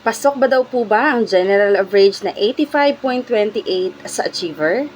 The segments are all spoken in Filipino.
Pasok ba daw po ba ang general average na 85.28 sa Achiever?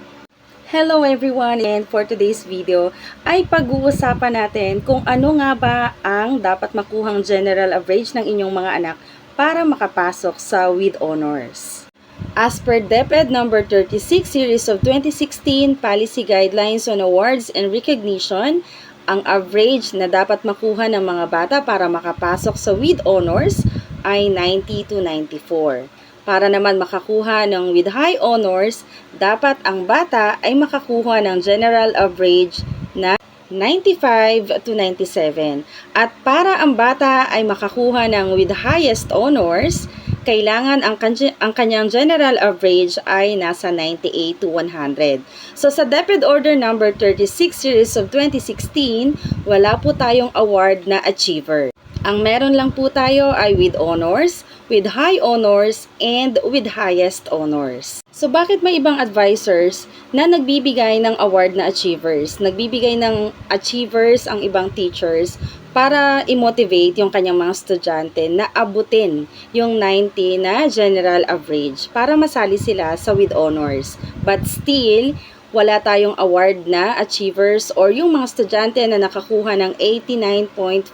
Hello everyone, and for today's video ay pag-uusapan natin kung ano nga ba ang dapat makuhang general average ng inyong mga anak para makapasok sa with honors. As per DepEd number 36 series of 2016 Policy Guidelines on Awards and Recognition, ang average na dapat makuha ng mga bata para makapasok sa with honors ay 90 to 94. Para naman makakuha ng with high honors, dapat ang bata ay makakuha ng general average na 95 to 97. At para ang bata ay makakuha ng with highest honors, kailangan ang kanyang general average ay nasa 98 to 100. So sa DepEd Order number 36 series of 2016, wala po tayong award na achiever. Ang meron lang po tayo ay with honors, with high honors, and with highest honors. So bakit may ibang advisors na nagbibigay ng award na achievers? Nagbibigay ng achievers ang ibang teachers para i-motivate yung kanyang mga estudyante na abutin yung 90 na general average para masali sila sa with honors. But still, wala tayong award na achievers or yung mga estudyante na nakakuha ng 89.49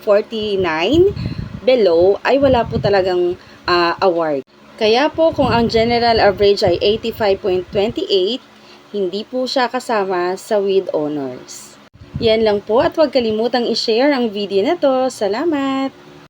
below ay wala po talagang award. Kaya po kung ang general average ay 85.28, hindi po siya kasama sa with honors. Yan lang po at huwag kalimutang i-share ang video na to. Salamat!